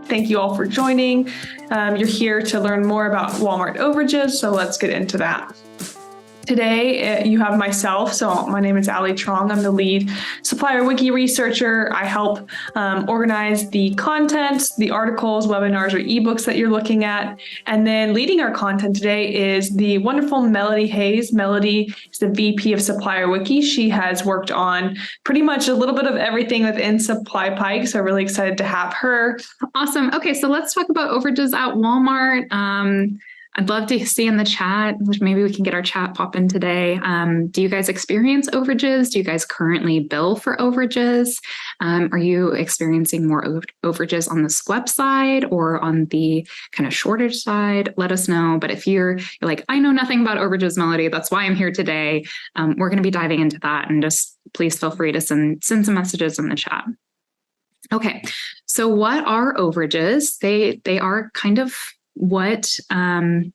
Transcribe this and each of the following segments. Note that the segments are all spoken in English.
Thank you all for joining. You're here to learn more about Walmart overages, so let's get into that. Today, you have myself. So my name is Allie Trong. I'm the lead supplier wiki researcher. I help organize the content, the articles, webinars, or ebooks that you're looking at. And then leading our content today is the wonderful Melodie Hayes. Melodie is the VP of Supplier Wiki. She has worked on pretty much a little bit of everything within SupplyPike. So really excited to have her. Awesome. Okay, so let's talk about overages at Walmart. I'd love to see in the chat, maybe we can get our chat popping today. Do you guys experience overages? Do you guys currently bill for overages? Are you experiencing more overages on the SQEP side or on the kind of shortage side? Let us know. But if you're like, I know nothing about overages, Melodie, that's why I'm here today. We're going to be diving into that, and just please feel free to send some messages in the chat. Okay, so what are overages? They are kind of what it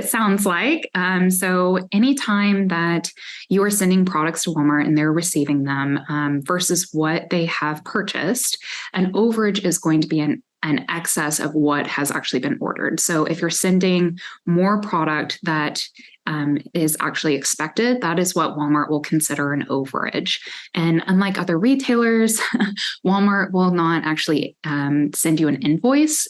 sounds like. So anytime that you are sending products to Walmart and they're receiving them versus what they have purchased, an overage is going to be an excess of what has actually been ordered. So if you're sending more product that is actually expected, that is what Walmart will consider an overage. And unlike other retailers, Walmart will not actually send you an invoice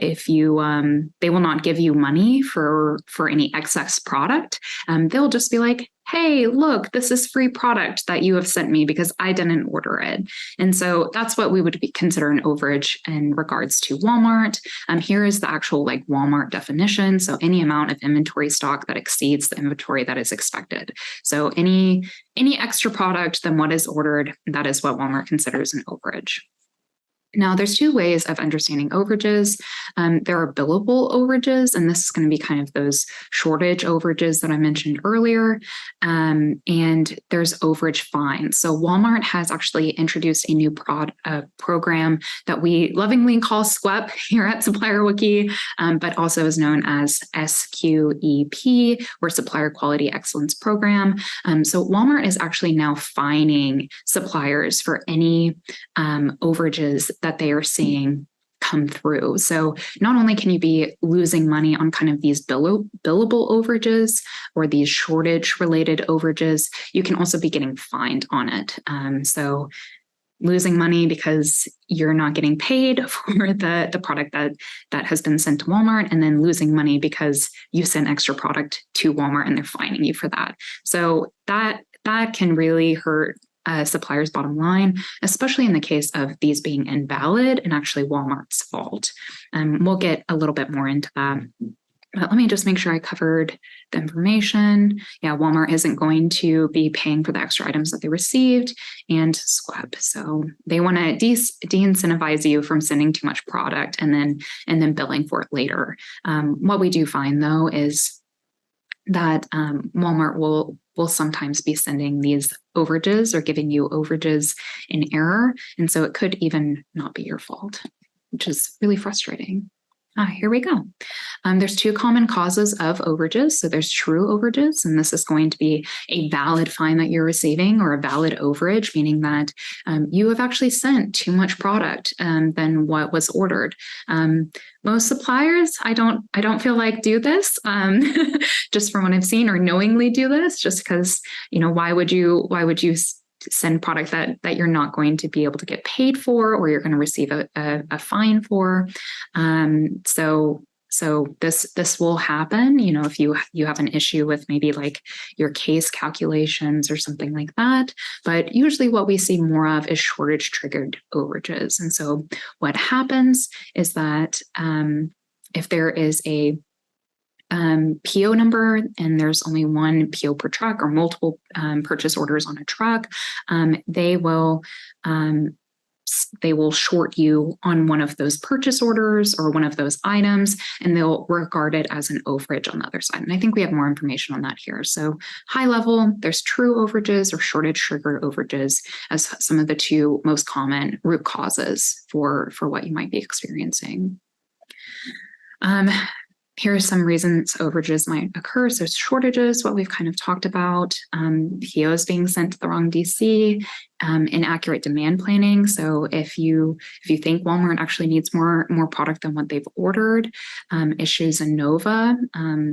they will not give you money for any excess product. They'll just be like, hey, look, this is free product that you have sent me because I didn't order it. And so that's what we would consider an overage in regards to Walmart. Here is the actual Walmart definition. So any amount of inventory stock that exceeds the inventory that is expected. So any extra product than what is ordered, that is what Walmart considers an overage. Now, there's two ways of understanding overages. There are billable overages, and this is going to be kind of those shortage overages that I mentioned earlier. And there's overage fines. So Walmart has actually introduced a new program that we lovingly call SQEP here at Supplier Wiki, but also is known as SQEP, or Supplier Quality Excellence Program. So Walmart is actually now fining suppliers for any overages that they are seeing come through. So not only can you be losing money on kind of these billable overages or these shortage related overages, you can also be getting fined on it. So losing money because you're not getting paid for the product that has been sent to Walmart, and then losing money because you sent extra product to Walmart and they're fining you for that. So that can really hurt supplier's bottom line, especially in the case of these being invalid and actually Walmart's fault. We'll get a little bit more into that. But let me just make sure I covered the information. Yeah, Walmart isn't going to be paying for the extra items that they received, and SQEP. So they want to de-incentivize you from sending too much product and then billing for it later. What we do find though is that Walmart will sometimes be sending these overages or giving you overages in error. And so it could even not be your fault, which is really frustrating. Here we go. There's two common causes of overages. So there's true overages, and this is going to be a valid fine that you're receiving, or a valid overage, meaning that you have actually sent too much product than what was ordered. Most suppliers, I don't feel like do this, just from what I've seen, or knowingly do this, just because, why would you send product that you're not going to be able to get paid for, or you're going to receive a fine for. So this will happen, if you have an issue with maybe your case calculations or something like that. But usually what we see more of is shortage triggered overages. And so what happens is that if there is a PO number and there's only one PO per truck, or multiple purchase orders on a truck, they will short you on one of those purchase orders or one of those items, and they'll regard it as an overage on the other side. And I think we have more information on that here. So high level, there's true overages or shortage trigger overages as some of the two most common root causes for what you might be experiencing. Here are some reasons overages might occur. So shortages, what we've kind of talked about, POs being sent to the wrong DC, inaccurate demand planning. So if you think Walmart actually needs more product than what they've ordered, issues in Nova,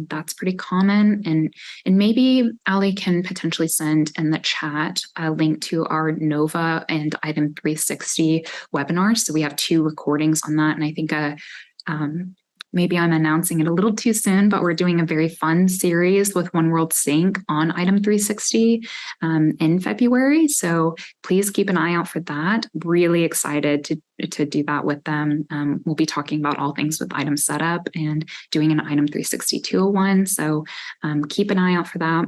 that's pretty common. And maybe Allie can potentially send in the chat a link to our Nova and Item 360 webinars. So we have 2 recordings on that, and I think maybe I'm announcing it a little too soon, but we're doing a very fun series with One World Sync on Item 360 in February. So please keep an eye out for that. Really excited to do that with them. We'll be talking about all things with item setup and doing an Item 360 201. So keep an eye out for that.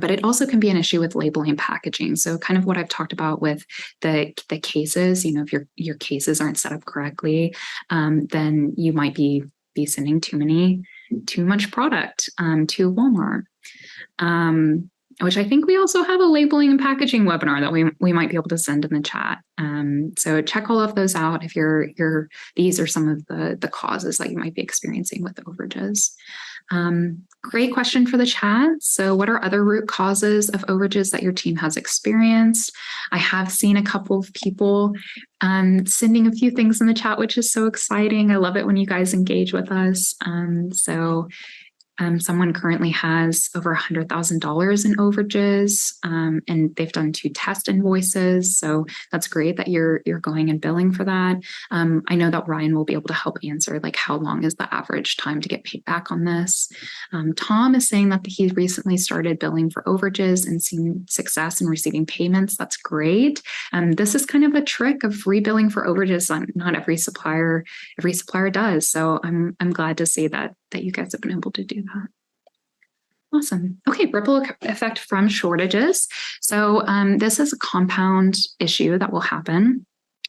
But it also can be an issue with labeling and packaging. So kind of what I've talked about with the cases, if your cases aren't set up correctly, then you might be sending too much product to Walmart. Which I think we also have a labeling and packaging webinar that we might be able to send in the chat. So check all of those out if these are some of the causes that you might be experiencing with overages. Great question for the chat. So what are other root causes of overages that your team has experienced? I have seen a couple of people sending a few things in the chat, which is so exciting. I love it when you guys engage with us. Someone currently has over $100,000 in overages, and they've done 2 test invoices. So that's great that you're going and billing for that. I know that Ryan will be able to help answer, like, how long is the average time to get paid back on this? Tom is saying that he recently started billing for overages and seen success in receiving payments. That's great. This is kind of a trick of rebilling for overages. Not every supplier does. So I'm glad to see that you guys have been able to do that. Awesome. Okay, ripple effect from shortages. So this is a compound issue that will happen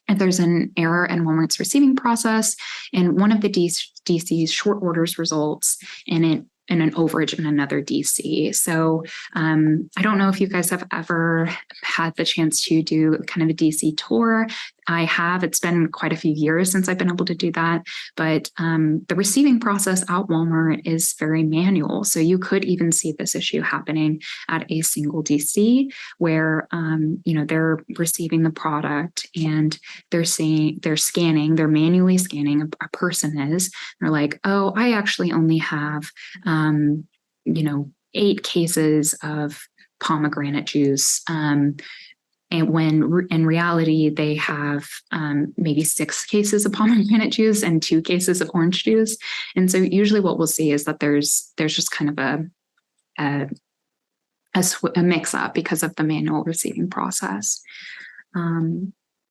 if there's an error in Walmart's receiving process, and one of the DC's short orders results in an overage in another DC. So I don't know if you guys have ever had the chance to do kind of a DC tour. I have. It's been quite a few years since I've been able to do that. But the receiving process at Walmart is very manual. So you could even see this issue happening at a single DC where, they're receiving the product and they're manually scanning, a person is. They're like, oh, I actually only have, 8 cases of pomegranate juice. And when in reality, they have maybe 6 cases of pomegranate juice and 2 cases of orange juice. And so usually what we'll see is that there's just kind of a mix up because of the manual receiving process.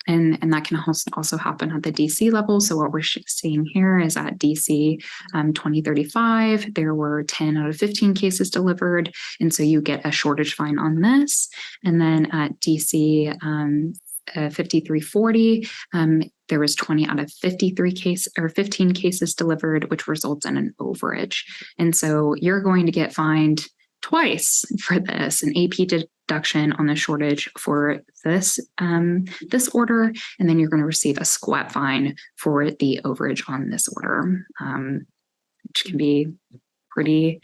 And that can also happen at the DC level. So what we're seeing here is at DC 2035, there were 10 out of 15 cases delivered. And so you get a shortage fine on this. And then at DC 5340, there was 20 out of 15 cases delivered, which results in an overage. And so you're going to get fined twice for this, an AP deduction on the shortage for this order, and then you're going to receive a SQEP fine for the overage on this order, which can be pretty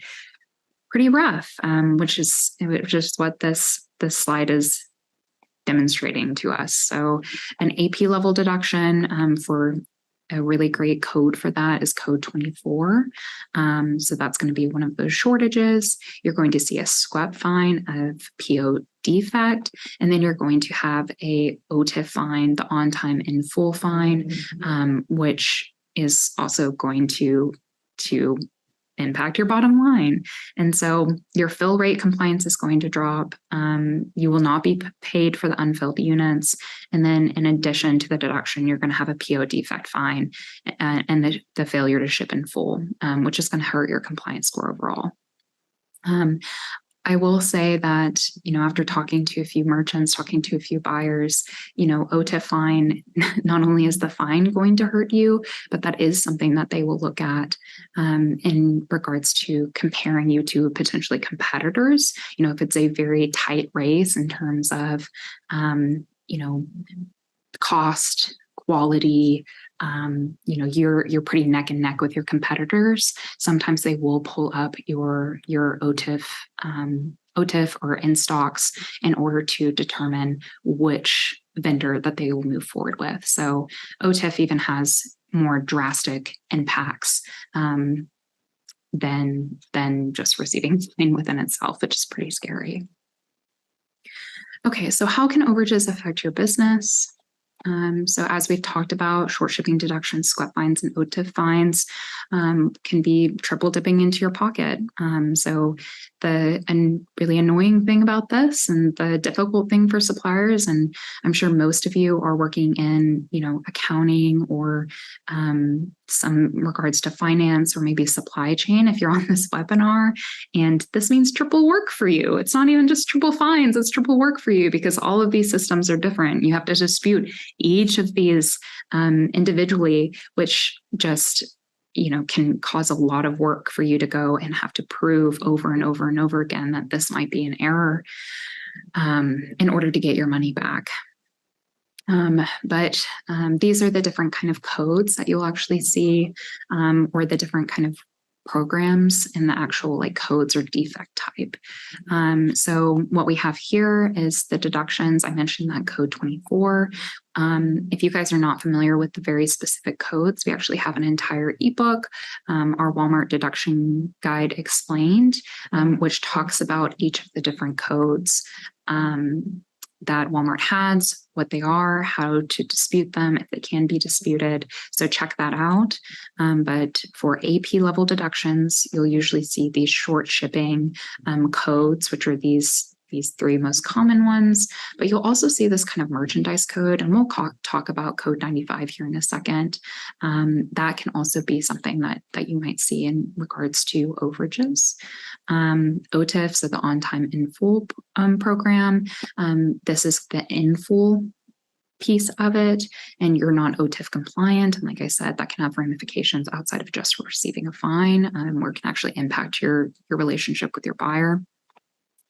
rough, which is what this slide is demonstrating to us. So an AP level deduction for a really great code for that is code 24. So that's going to be one of those shortages. You're going to see a SQEP fine of PO defect, and then you're going to have a OTIF fine, the on time in full fine, which is also going to impact your bottom line. And so your fill rate compliance is going to drop. You will not be paid for the unfilled units. And then in addition to the deduction, you're going to have a PO defect fine and the failure to ship in full, which is going to hurt your compliance score overall. I will say that, after talking to a few merchants, talking to a few buyers, OTIF fine, not only is the fine going to hurt you, but that is something that they will look at in regards to comparing you to potentially competitors. If it's a very tight race in terms of, cost, quality, you're pretty neck and neck with your competitors. Sometimes they will pull up your OTIF or in stocks in order to determine which vendor that they will move forward with. So OTIF even has more drastic impacts than just receiving something within itself, which is pretty scary. Okay, so how can overages affect your business? So as we've talked about, short shipping deductions, SQEP fines, and OTIF fines can be triple dipping into your pocket. So the really annoying thing about this, and the difficult thing for suppliers, and I'm sure most of you are working in, accounting or some regards to finance or maybe supply chain if you're on this webinar, and this means triple work for you. It's not even just triple fines, it's triple work for you because all of these systems are different. You have to dispute each of these individually, which just can cause a lot of work for you to go and have to prove over and over and over again that this might be an error in order to get your money back. But these are the different kind of codes that you'll actually see, or the different kind of programs in the actual codes or defect type. So what we have here is the deductions. I mentioned that code 24. If you guys are not familiar with the very specific codes, we actually have an entire ebook, our Walmart deduction guide explained, which talks about each of the different codes that Walmart has, what they are, how to dispute them, if they can be disputed. So check that out. But for AP level deductions, you'll usually see these short shipping codes, which are these three most common ones, but you'll also see this kind of merchandise code, and we'll talk about code 95 here in a second. That can also be something that you might see in regards to overages. OTIF, so the on-time in full program. This is the in full piece of it, and you're not OTIF compliant. And like I said, that can have ramifications outside of just receiving a fine, where it can actually impact your relationship with your buyer.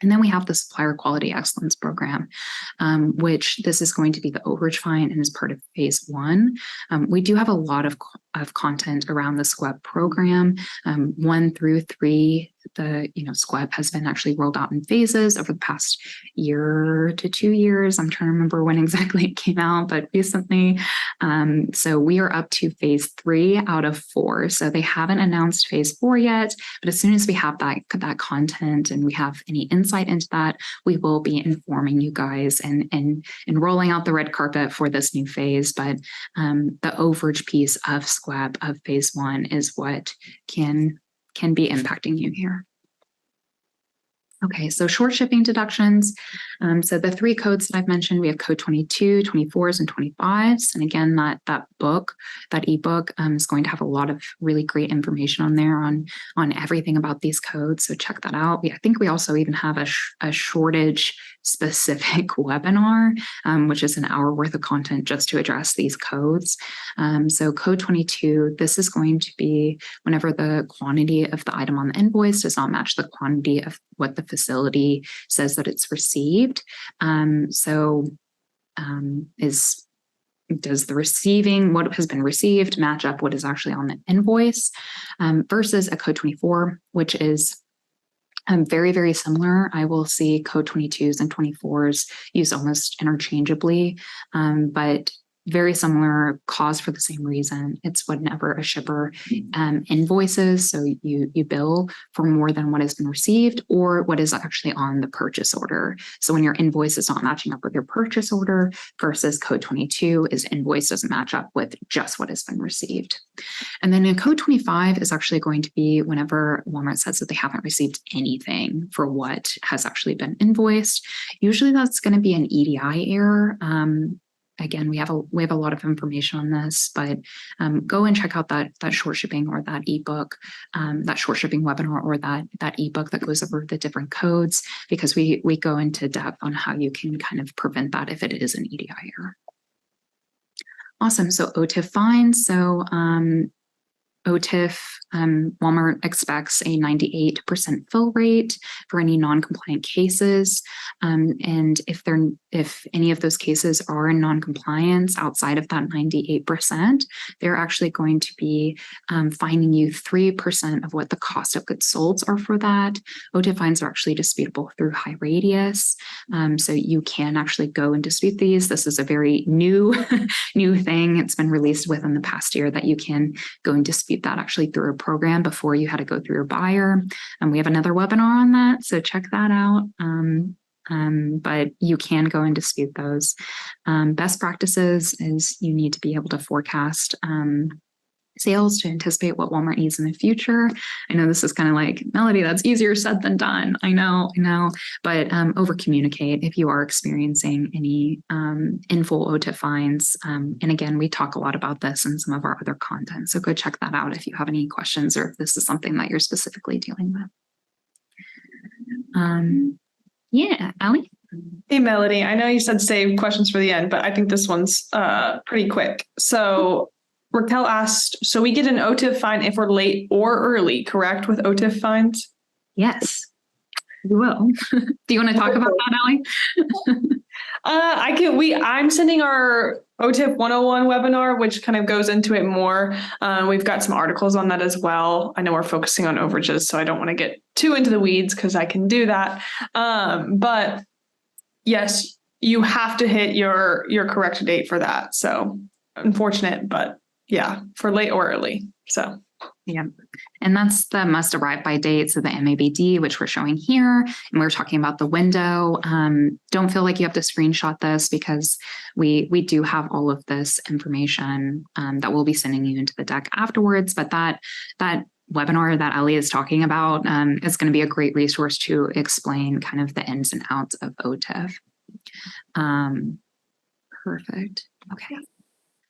And then we have the supplier quality excellence program, which this is going to be the overage fine and is part of phase 1. We do have a lot of content around the SQEP program, 1 through 3. The SQEP has been actually rolled out in phases over the past year to 2 years. I'm trying to remember when exactly it came out, but recently. So we are up to phase 3 out of 4. So they haven't announced phase 4 yet, but as soon as we have that content and we have any insight into that, we will be informing you guys and rolling out the red carpet for this new phase. But the overage piece of SQEP of phase 1 is what can be impacting you here. Okay, so short shipping deductions. So the 3 codes that I've mentioned, we have code 22, 24s, and 25s. And again, that ebook is going to have a lot of really great information on there on everything about these codes. So check that out. I think we also even have a shortage specific webinar, which is an hour worth of content just to address these codes. So code 22, this is going to be whenever the quantity of the item on the invoice does not match the quantity of what the facility says that it's received. Does the receiving, what has been received, match up what is actually on the invoice, versus a code 24, which is very, very similar. I will see code 22s and 24s used almost interchangeably, but very similar cause for the same reason. It's whenever a shipper invoices, so you bill for more than what has been received or what is actually on the purchase order. So when your invoice is not matching up with your purchase order versus code 22 is invoice doesn't match up with just what has been received. And then in code 25 is actually going to be whenever Walmart says that they haven't received anything for what has actually been invoiced. Usually that's going to be an EDI error. Again, we have a lot of information on this, but go and check out that short shipping or that ebook, that short shipping webinar or that ebook that goes over the different codes, because we go into depth on how you can kind of prevent that if it is an EDI error. Awesome. So OTIF fines. So OTIF, Walmart expects a 98% fill rate for any non-compliant cases. And if any of those cases are in non-compliance outside of that 98%, they're actually going to be fining you 3% of what the cost of goods sold are for that. OTIF fines are actually disputable through high radius. So you can actually go and dispute these. This is a very new thing. It's been released within the past year that you can go and dispute that actually through a program. Before you had to go through your buyer. And we have another webinar on that, so check that out. But you can go and dispute those. Best practices is you need to be able to forecast sales to anticipate what Walmart needs in the future. I know this is kind of like, Melody, that's easier said than done. I know, but over communicate if you are experiencing any in full OTIF fines. And again, we talk a lot about this in some of our other content. So go check that out if you have any questions or if this is something that you're specifically dealing with. Yeah, Allie? Hey, Melody, I know you said save questions for the end, but I think this one's pretty quick. So Raquel asked, so we get an OTIF fine if we're late or early, correct, with OTIF fines? Yes, we will. Do you want to talk about that, Allie? I'm sending our OTIF 101 webinar, which kind of goes into it more. We've got some articles on that as well. I know we're focusing on overages, so I don't want to get too into the weeds because I can do that. But yes, you have to hit your correct date for that. So unfortunate, but yeah, for late or early. So yeah. And that's the must arrive by date. So the MABD, which we're showing here, and we're talking about the window. Don't feel like you have to screenshot this because we do have all of this information that we'll be sending you into the deck afterwards. But that webinar that Ellie is talking about is going to be a great resource to explain kind of the ins and outs of OTIF. Perfect. Okay.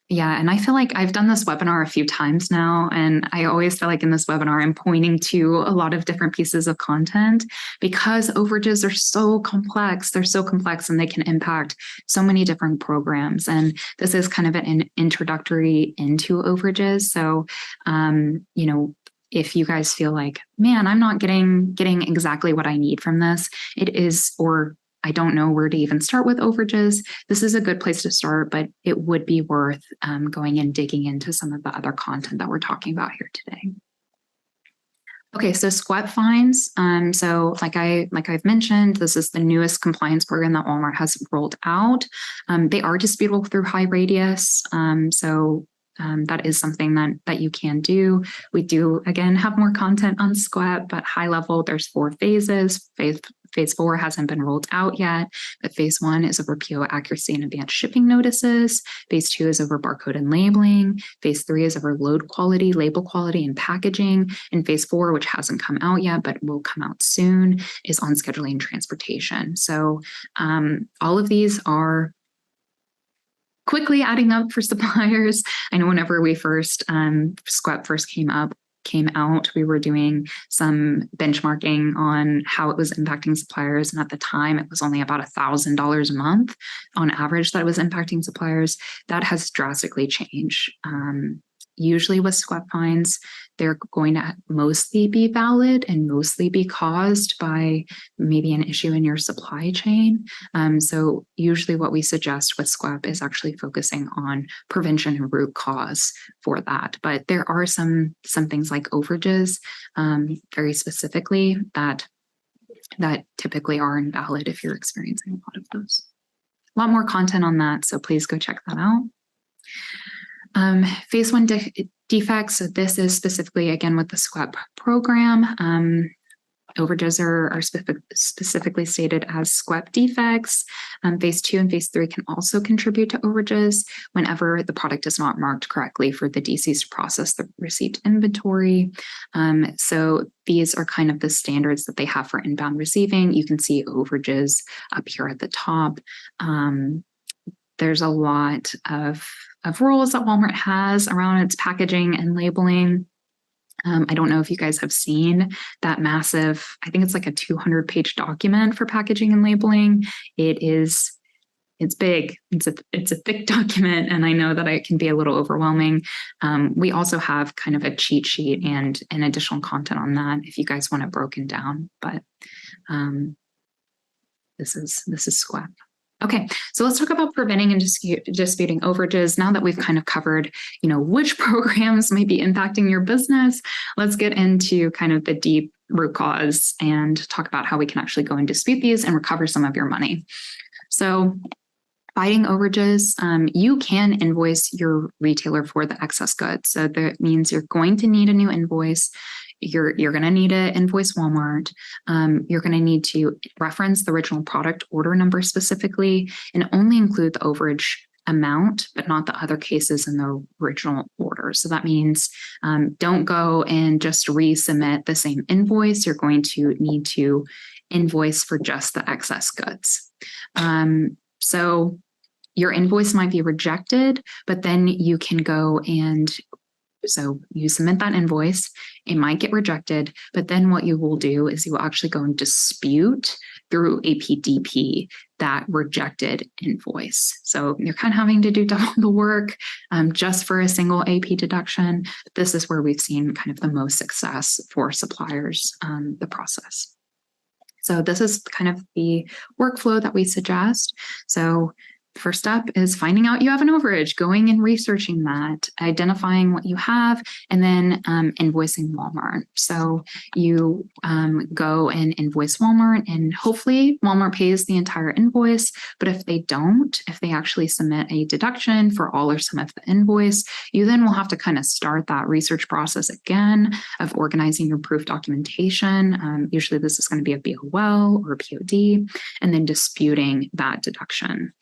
Yeah, and I feel like I've done this webinar a few times now, and I always feel like in this webinar, I'm pointing to a lot of different pieces of content because overages are so complex. They're so complex and they can impact so many different programs. And this is kind of an introductory into overages. So, if you guys feel like, man, I'm not getting exactly what I need from this, or I don't know where to even start with overages, this is a good place to start, but it would be worth going and digging into some of the other content that we're talking about here today. Okay, so SQEP fines. So like I've mentioned, this is the newest compliance program that Walmart has rolled out. They are disputable through high radius. That is something that you can do. We do, again, have more content on SQEP, but high level, there's 4 phases. Phase 4 hasn't been rolled out yet, but phase 1 is over PO accuracy and advanced shipping notices. Phase 2 is over barcode and labeling. Phase 3 is over load quality, label quality, and packaging. And phase 4, which hasn't come out yet, but will come out soon, is on scheduling and transportation. So all of these are quickly adding up for suppliers. I know whenever we SQEP first came out, we were doing some benchmarking on how it was impacting suppliers. And at the time, it was only about $1,000 a month on average that it was impacting suppliers. That has drastically changed. Usually with SQEP fines, they're going to mostly be valid and mostly be caused by maybe an issue in your supply chain. So usually what we suggest with SQEP is actually focusing on prevention and root cause for that. But there are some things like overages, very specifically, that typically are invalid if you're experiencing a lot of those. A lot more content on that, so please go check that out. Phase 1 defects. So this is specifically, again, with the SQEP program. Overages are specifically stated as SQEP defects. Phase 2 and phase 3 can also contribute to overages whenever the product is not marked correctly for the DCs to process the received inventory. So these are kind of the standards that they have for inbound receiving. You can see overages up here at the top. There's a lot of rules that Walmart has around its packaging and labeling. I don't know if you guys have seen that massive, I think it's like a 200-page document for packaging and labeling. It is it's big. It's a thick document, and I know that it can be a little overwhelming. We also have kind of a cheat sheet and additional content on that if you guys want it broken down. But this is SQEP. Okay, so let's talk about preventing and disputing overages. Now that we've kind of covered, which programs might be impacting your business, let's get into kind of the deep root cause and talk about how we can actually go and dispute these and recover some of your money. So fighting overages, you can invoice your retailer for the excess goods. So that means you're going to need a new invoice. You're going to need to invoice Walmart. You're going to need to reference the original product order number specifically and only include the overage amount, but not the other cases in the original order. So that means don't go and just resubmit the same invoice. You're going to need to invoice for just the excess goods. So your invoice might be rejected, but then you can go and so you submit that invoice, it might get rejected, but then what you will do is you will actually go and dispute through APDP that rejected invoice. So you're kind of having to do double the work just for a single AP deduction. This is where we've seen kind of the most success for suppliers, the process. So this is kind of the workflow that we suggest. So first step is finding out you have an overage, going and researching that, identifying what you have, and then invoicing Walmart. So you go and invoice Walmart, and hopefully Walmart pays the entire invoice. But if they don't, if they actually submit a deduction for all or some of the invoice, you then will have to kind of start that research process again of organizing your proof documentation. Usually this is going to be a BOL or a POD, and then disputing that deduction.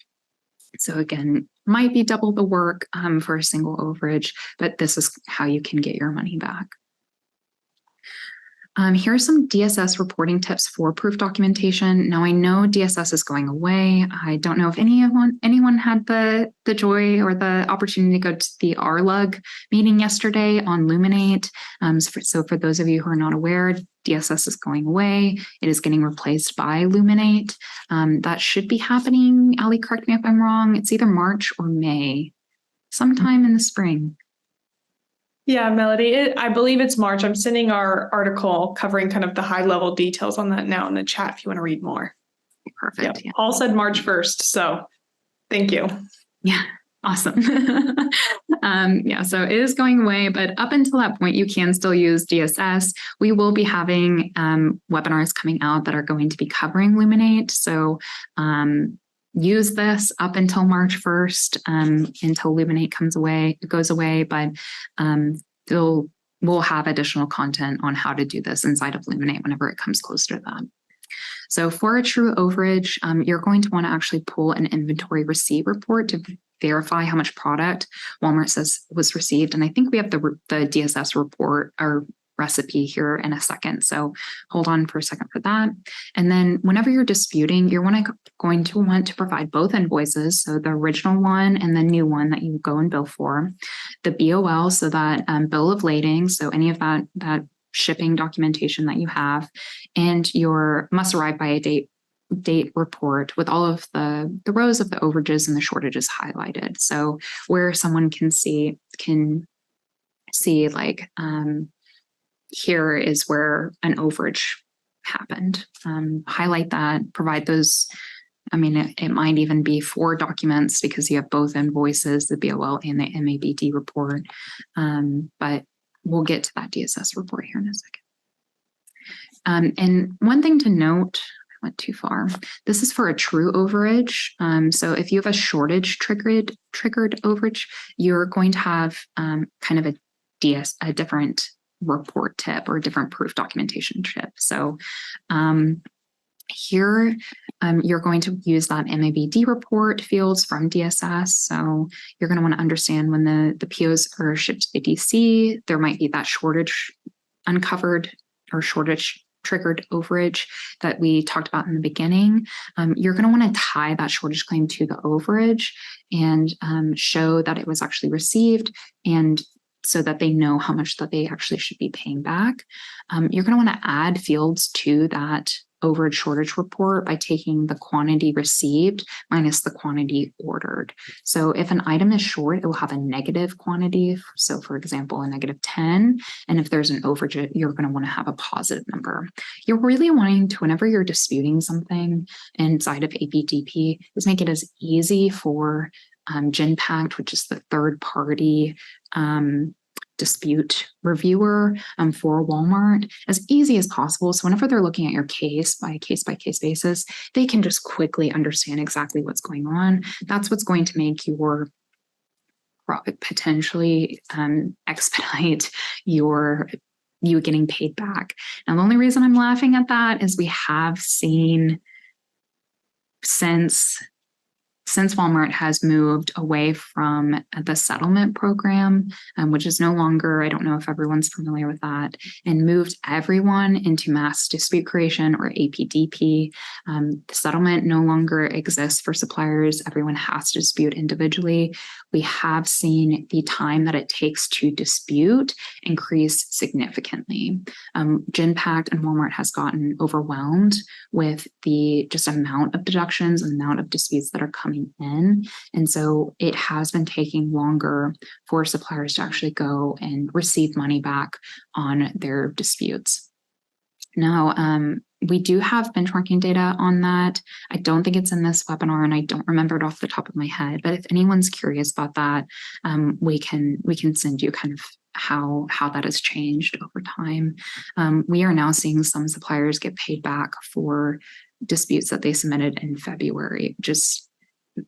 So again, might be double the work for a single overage, but this is how you can get your money back. Here are some DSS reporting tips for proof documentation. Now I know DSS is going away. I don't know if anyone had the joy or the opportunity to go to the RLUG meeting yesterday on Luminate. So for those of you who are not aware, DSS is going away. It is getting replaced by Luminate. That should be happening. Allie, correct me if I'm wrong. It's either March or May, sometime in the spring. Yeah, Melody, I believe it's March. I'm sending our article covering kind of the high level details on that now in the chat if you want to read more. Perfect. Yep. Yeah. Paul said March 1st. So thank you. Yeah. Awesome. So it is going away, but up until that point, you can still use DSS. We will be having webinars coming out that are going to be covering Luminate. So use this up until March 1st, until Luminate goes away, but we'll have additional content on how to do this inside of Luminate whenever it comes closer to that. So for a true overage, you're going to want to actually pull an inventory receipt report to verify how much product Walmart says was received. And I think we have the DSS report or recipe here in a second. So hold on for a second for that. And then whenever you're disputing, you're going to want to provide both invoices. So the original one and the new one that you go and bill for, the BOL, so that bill of lading. So any of that shipping documentation that you have, and your must arrive by a date report with all of the rows of the overages and the shortages highlighted. So where someone can see like, here is where an overage happened. Highlight that, provide those. I mean, it might even be 4 documents because you have both invoices, the BOL and the MABD report. But we'll get to that DSS report here in a second. And one thing to note, I went too far. This is for a true overage. So if you have a shortage triggered overage, you're going to have kind of a different report tip or a different proof documentation tip. So here you're going to use that MABD report fields from DSS. So you're going to want to understand when the POs are shipped to the DC, there might be that shortage uncovered or shortage triggered overage that we talked about in the beginning. You're going to want to tie that shortage claim to the overage and show that it was actually received, and so that they know how much that they actually should be paying back. You're going to want to add fields to that overage shortage report by taking the quantity received minus the quantity ordered. So if an item is short, it will have a negative quantity. So for example, a -10. And if there's an overage, you're going to want to have a positive number. You're really wanting to, whenever you're disputing something inside of APDP, is make it as easy for Genpact, which is the third party dispute reviewer for Walmart, as easy as possible. So whenever they're looking at your case by case basis, they can just quickly understand exactly what's going on. That's what's going to make your potentially expedite you getting paid back. Now, the only reason I'm laughing at that is we have seen since Walmart has moved away from the settlement program, which is no longer, I don't know if everyone's familiar with that, and moved everyone into mass dispute creation or APDP. The settlement no longer exists for suppliers. Everyone has to dispute individually. We have seen the time that it takes to dispute increase significantly. Genpact and Walmart has gotten overwhelmed with the just amount of deductions and amount of disputes that are coming in. And so it has been taking longer for suppliers to actually go and receive money back on their disputes. Now, we do have benchmarking data on that. I don't think it's in this webinar, and I don't remember it off the top of my head, but if anyone's curious about that, we can send you kind of how that has changed over time. We are now seeing some suppliers get paid back for disputes that they submitted in February, just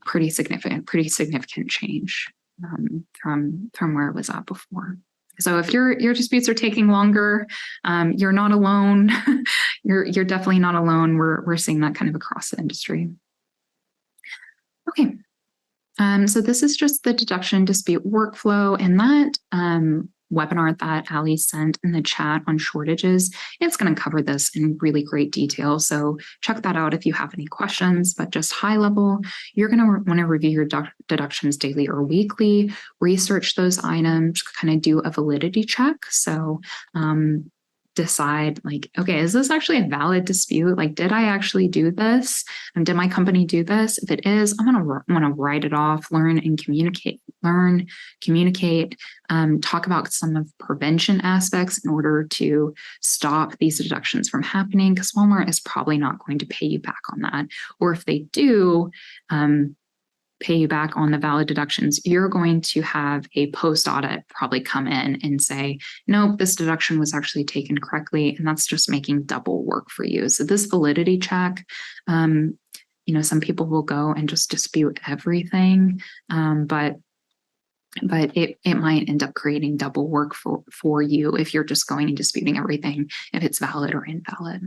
pretty significant change from where it was at before. So if your disputes are taking longer, you're not alone. You're definitely not alone. We're seeing that kind of across the industry. Okay. So this is just the deduction dispute workflow, and that webinar that Allie sent in the chat on shortages, it's going to cover this in really great detail. So check that out if you have any questions, but just high level, you're going to want to review your deductions daily or weekly, research those items, kind of do a validity check. So decide like, okay, is this actually a valid dispute? Like, did I actually do this? And did my company do this? If it is, I'm going to want to write it off, learn and communicate, talk about some of prevention aspects in order to stop these deductions from happening, because Walmart is probably not going to pay you back on that. Or if they do, pay you back on the valid deductions, you're going to have a post audit probably come in and say, nope, this deduction was actually taken correctly. And that's just making double work for you. So this validity check, some people will go and just dispute everything, but it might end up creating double work for you if you're just going and disputing everything, if it's valid or invalid.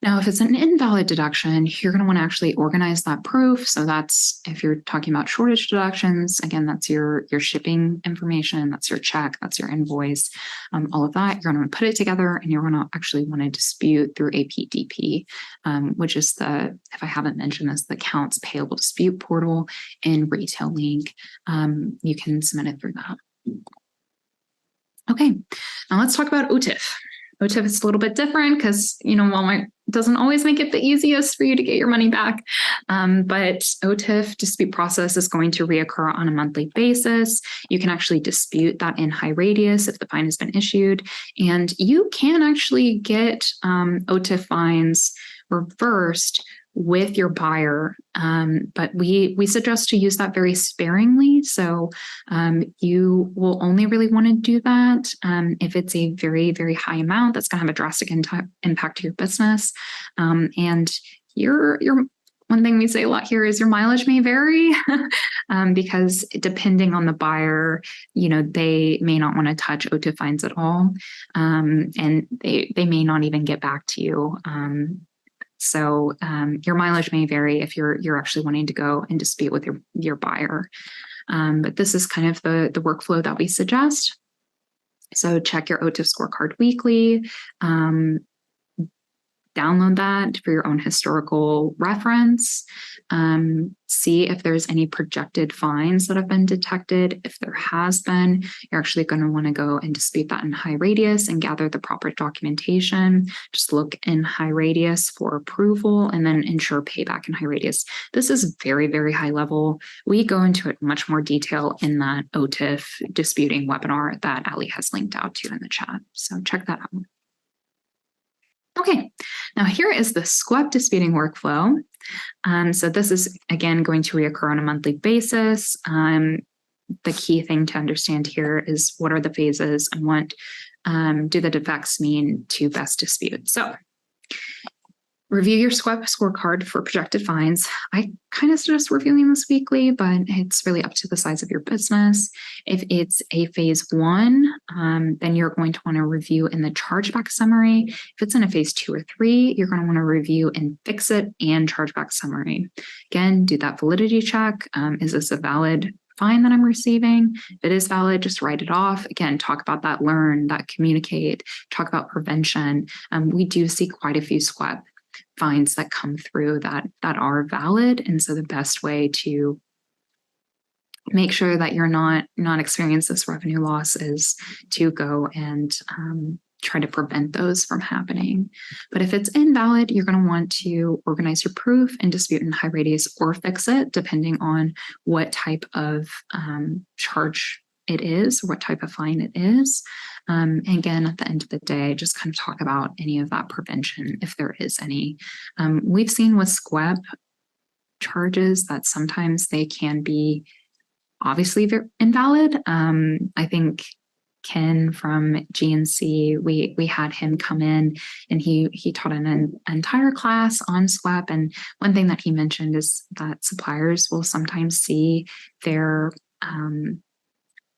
Now, if it's an invalid deduction, you're going to want to actually organize that proof. So that's, if you're talking about shortage deductions, again, that's your shipping information, that's your check, that's your invoice, all of that. You're going to put it together, and you're going to actually want to dispute through APDP, which is if I haven't mentioned this, the accounts payable dispute portal in Retail Link. You can submit it through that. Okay, now let's talk about OTIF. OTIF is a little bit different because, Walmart doesn't always make it the easiest for you to get your money back. But OTIF dispute process is going to reoccur on a monthly basis. You can actually dispute that in high radius if the fine has been issued. And you can actually get OTIF fines reversed with your buyer. But we suggest to use that very sparingly. So you will only really want to do that if it's a very, very high amount that's going to have a drastic impact to your business. And your one thing we say a lot here is your mileage may vary because depending on the buyer, they may not want to touch OTIF fines at all. And they may not even get back to you. So your mileage may vary if you're actually wanting to go and dispute with your buyer. But this is kind of the workflow that we suggest. So check your OTIF scorecard weekly. download that for your own historical reference. See if there's any projected fines that have been detected. If there has been, you're actually going to want to go and dispute that in HighRadius and gather the proper documentation. Just look in HighRadius for approval and then ensure payback in HighRadius. This is very, very high level. We go into it much more detail in that OTIF disputing webinar that Allie has linked out to in the chat. So check that out. Okay, now here is the SQEP disputing workflow. So this is, again, going to reoccur on a monthly basis. The key thing to understand here is what are the phases and what do the defects mean to best dispute. So review your SQEP scorecard for projected fines. I kind of suggest reviewing this weekly, but it's really up to the size of your business. If it's a phase 1, then you're going to want to review in the chargeback summary. If it's in a phase 2 or 3, you're going to want to review in fix it and chargeback summary. Again, do that validity check. Is this a valid fine that I'm receiving? If it is valid, just write it off. Again, talk about that learn, that communicate, talk about prevention. We do see quite a few SQEP fines that come through that are valid. And so the best way to make sure that you're not experience this revenue loss is to go and try to prevent those from happening. But if it's invalid, you're going to want to organize your proof and dispute in HighRadius or fix it, depending on what type of charge it is, what type of fine it is. And again, at the end of the day, just kind of talk about any of that prevention, if there is any. We've seen with SQEP charges that sometimes they can be obviously invalid. I think Ken from GNC, we had him come in and he taught an entire class on SQEP. And one thing that he mentioned is that suppliers will sometimes see their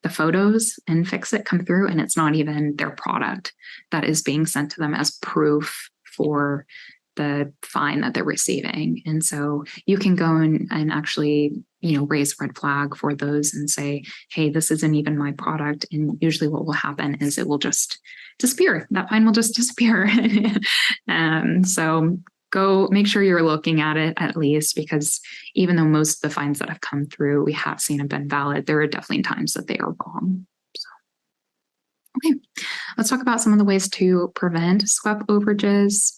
the photos and fix it come through, and it's not even their product that is being sent to them as proof for the fine that they're receiving. And so you can go and actually, raise a red flag for those and say, hey, this isn't even my product. And usually what will happen is it will just disappear. That fine will just disappear. So go make sure you're looking at it at least, because even though most of the fines that have come through we have seen have been valid, there are definitely times that they are wrong. So, okay, let's talk about some of the ways to prevent SQEP overages.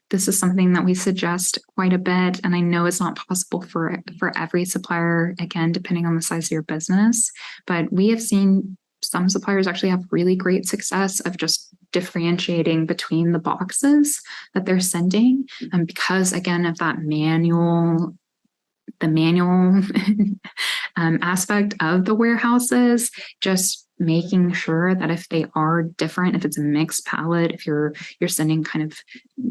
This is something that we suggest quite a bit, and I know it's not possible for every supplier, again, depending on the size of your business, but we have seen some suppliers actually have really great success of just differentiating between the boxes that they're sending. And because, again, of that manual aspect of the warehouses, just making sure that if they are different, if it's a mixed pallet, if you're sending kind of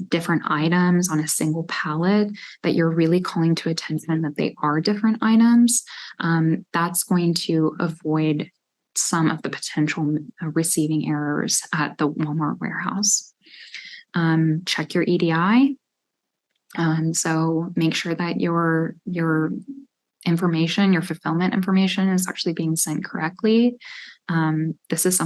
different items on a single pallet, that you're really calling to attention that they are different items, that's going to avoid some of the potential receiving errors at the Walmart warehouse. Check your EDI. So make sure that your information, your fulfillment information is actually being sent correctly. This is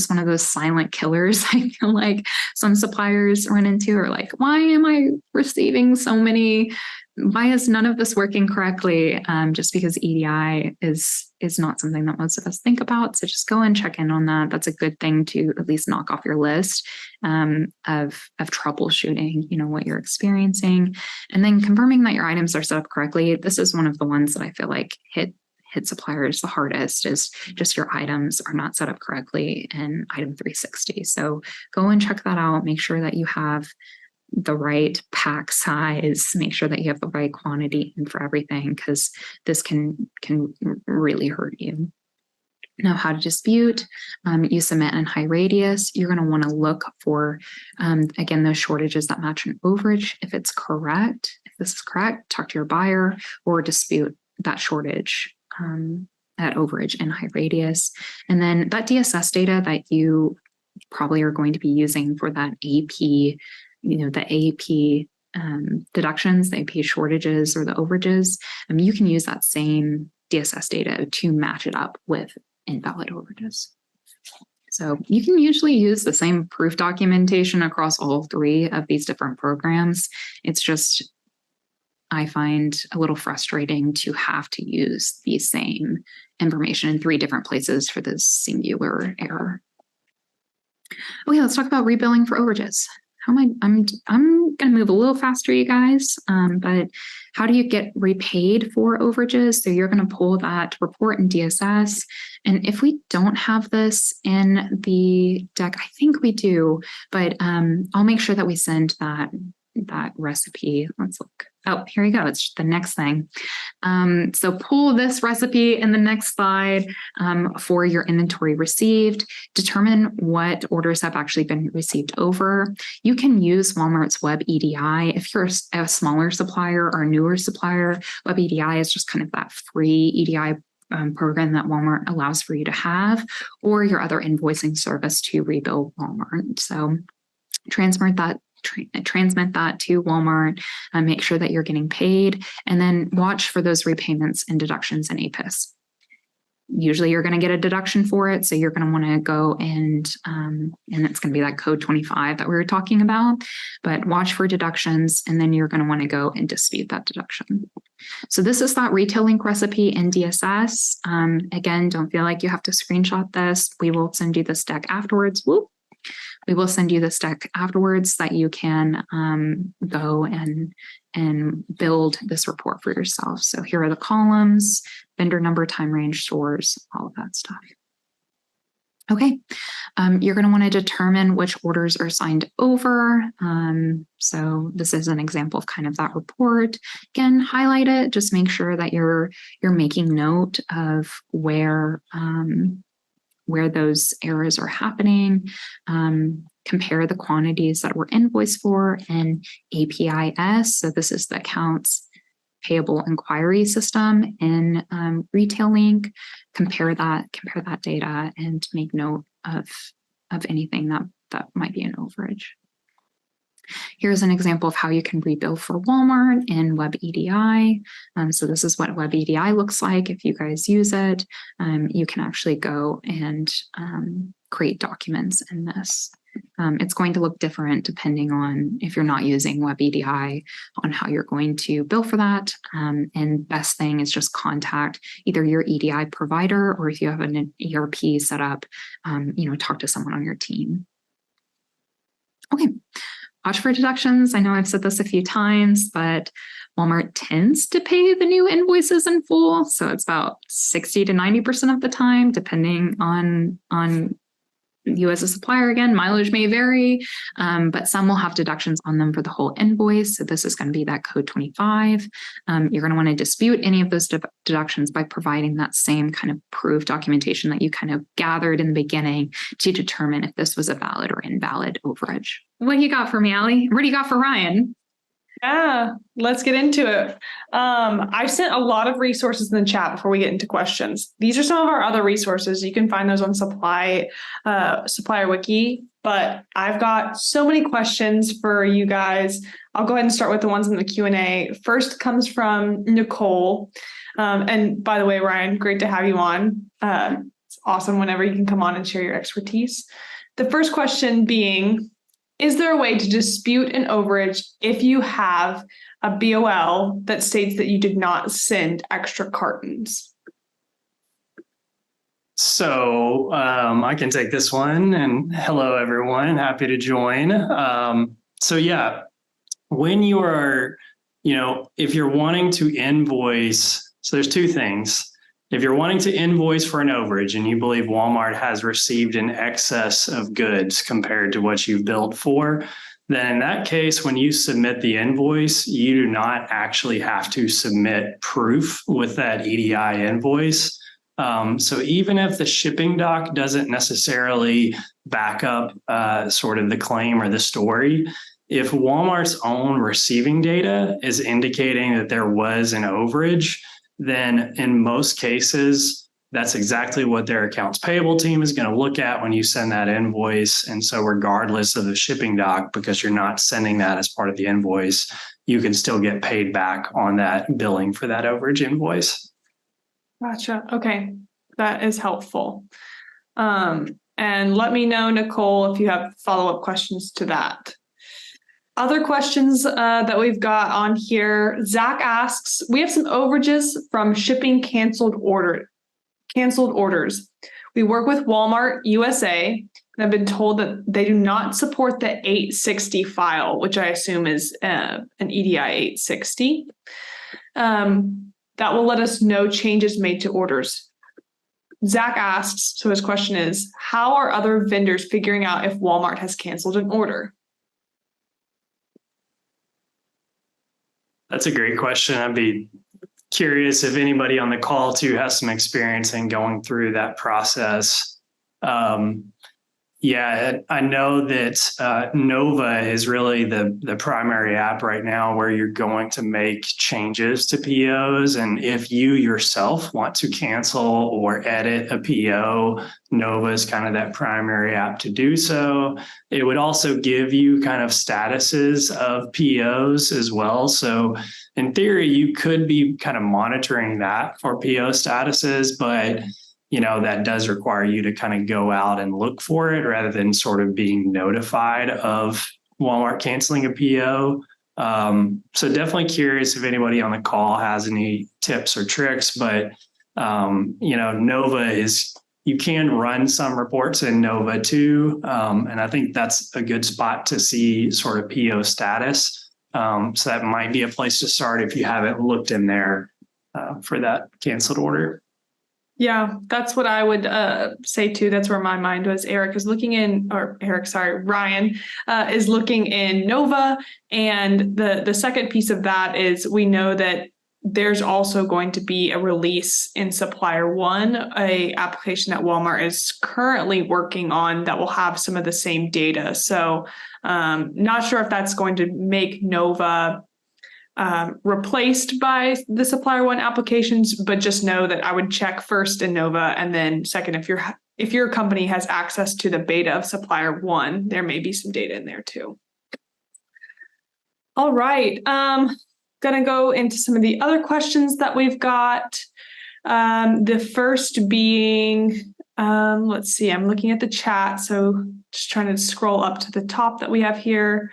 one of those silent killers I feel like some suppliers run into, or like, why am I receiving so many? Why is none of this working correctly? Just because EDI is not something that most of us think about. So just go and check in on that. That's a good thing to at least knock off your list of troubleshooting, what you're experiencing. And then confirming that your items are set up correctly. This is one of the ones that I feel like hit suppliers the hardest, is just your items are not set up correctly in item 360. So go and check that out. Make sure that you have the right pack size, make sure that you have the right quantity in for everything, because this can really hurt you. Now, how to dispute, you submit in HighRadius. You're going to want to look for, again, those shortages that match an overage. If it's correct, if this is correct, talk to your buyer or dispute that shortage at overage in HighRadius. And then that DSS data that you probably are going to be using for that AP, the AP deductions, the AP shortages or the overages, you can use that same DSS data to match it up with invalid overages. So you can usually use the same proof documentation across all three of these different programs. It's just, I find a little frustrating to have to use the same information in three different places for this singular error. Okay, let's talk about rebilling for overages. I'm going to move a little faster, you guys, but how do you get repaid for overages? So you're going to pull that report in DSS. And if we don't have this in the deck, I think we do, but I'll make sure that we send that recipe. Let's look. Oh, here you go. It's the next thing. So pull this recipe in the next slide for your inventory received. Determine what orders have actually been received over. You can use Walmart's Web EDI. If you're a smaller supplier or a newer supplier, Web EDI is just kind of that free EDI program that Walmart allows for you to have, or your other invoicing service to rebill Walmart. So transmit that to Walmart, make sure that you're getting paid, and then watch for those repayments and deductions in APIS. Usually you're going to get a deduction for it. So you're going to want to go and it's going to be that code 25 that we were talking about, but watch for deductions. And then you're going to want to go and dispute that deduction. So this is that retail link recipe in DSS. Again, don't feel like you have to screenshot this. We will send you this deck afterwards. Whoop. We will send you this deck afterwards that you can go and build this report for yourself. So here are the columns, vendor number, time range, stores, all of that stuff. Okay, you're going to want to determine which orders are signed over. So this is an example of kind of that report. Again, highlight it. Just make sure that you're making note of where those errors are happening. Compare the quantities that were invoiced for in APIS. So this is the accounts payable inquiry system in Retail Link. Compare that data and make note of anything that might be an overage. Here's an example of how you can rebill for Walmart in Web EDI. So this is what Web EDI looks like. If you guys use it, you can actually go and create documents in this. It's going to look different depending on if you're not using Web EDI on how you're going to bill for that. And best thing is just contact either your EDI provider, or if you have an ERP set up, talk to someone on your team. Okay. Watch for deductions. I know I've said this a few times, but Walmart tends to pay the new invoices in full. So it's about 60 to 90% of the time, depending on you as a supplier. Again, mileage may vary, but some will have deductions on them for the whole invoice. So this is going to be that code 25. You're going to want to dispute any of those deductions by providing that same kind of proof documentation that you kind of gathered in the beginning to determine if this was a valid or invalid overage. What do you got for me, Allie? What do you got for Ryan? Yeah, let's get into it. I've sent a lot of resources in the chat before we get into questions. These are some of our other resources. You can find those on Supplier Wiki, but I've got so many questions for you guys. I'll go ahead and start with the ones in the Q&A. First comes from Nicole. And by the way, Ryan, great to have you on. It's awesome whenever you can come on and share your expertise. The first question being, is there a way to dispute an overage if you have a BOL that states that you did not send extra cartons? So I can take this one, and hello, everyone. Happy to join. So yeah, when you are, if you're wanting to invoice, so there's two things. If you're wanting to invoice for an overage and you believe Walmart has received an excess of goods compared to what you've billed for, then in that case, when you submit the invoice, you do not actually have to submit proof with that EDI invoice. So even if the shipping doc doesn't necessarily back up sort of the claim or the story, if Walmart's own receiving data is indicating that there was an overage, then in most cases, that's exactly what their accounts payable team is going to look at when you send that invoice. And so regardless of the shipping doc, because you're not sending that as part of the invoice, you can still get paid back on that billing for that overage invoice. Gotcha. Okay. That is helpful. And let me know, Nicole, if you have follow-up questions to that. Other questions that we've got on here. Zach asks, we have some overages from shipping canceled orders. We work with Walmart USA, and I've been told that they do not support the 860 file, which I assume is an EDI 860. That will let us know changes made to orders. Zach asks, so his question is, how are other vendors figuring out if Walmart has canceled an order? That's a great question. I'd be curious if anybody on the call too has some experience in going through that process. Yeah, I know that Nova is really the primary app right now where you're going to make changes to POs. And if you yourself want to cancel or edit a PO, Nova is kind of that primary app to do so. It would also give you kind of statuses of POs as well. So in theory, you could be kind of monitoring that for PO statuses, but that does require you to kind of go out and look for it rather than sort of being notified of Walmart canceling a PO. So definitely curious if anybody on the call has any tips or tricks, but Nova you can run some reports in Nova too. And I think that's a good spot to see sort of PO status. So that might be a place to start if you haven't looked in there for that canceled order. Yeah, that's what I would say too. That's where my mind was. Ryan is looking in Nova. And the second piece of that is we know that there's also going to be a release in Supplier One, a application that Walmart is currently working on that will have some of the same data. So not sure if that's going to make Nova replaced by the Supplier One applications, but just know that I would check first in Nova, and then second, if your company has access to the beta of Supplier One, there may be some data in there too. All right, gonna go into some of the other questions that we've got. The first being, let's see, I'm looking at the chat, so just trying to scroll up to the top that we have here.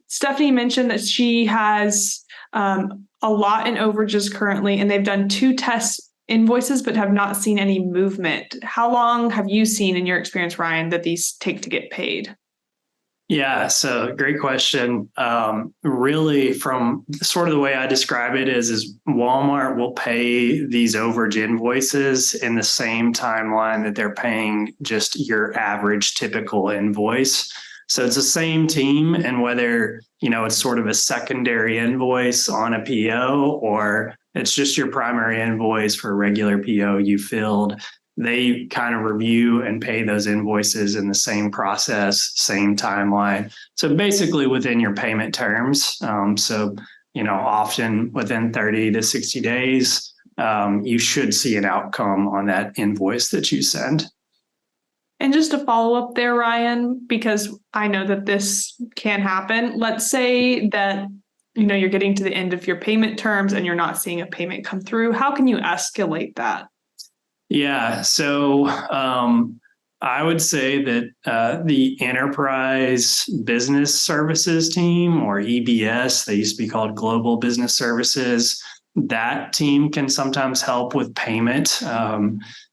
Stephanie mentioned that she has a lot in overages currently, and they've done 2 test invoices but have not seen any movement. How long have you seen in your experience, Ryan, that these take to get paid? Yeah, so great question. Really, from sort of the way I describe it is Walmart will pay these overage invoices in the same timeline that they're paying just your average typical invoice. So it's the same team, and whether, it's sort of a secondary invoice on a PO or it's just your primary invoice for a regular PO you filled, they kind of review and pay those invoices in the same process, same timeline. So basically within your payment terms. Often within 30 to 60 days, you should see an outcome on that invoice that you send. And just to follow up there, Ryan, because I know that this can happen. Let's say that, you're getting to the end of your payment terms and you're not seeing a payment come through. How can you escalate that? Yeah, so I would say that the Enterprise Business Services team, or EBS, they used to be called Global Business Services, that team can sometimes help with payment.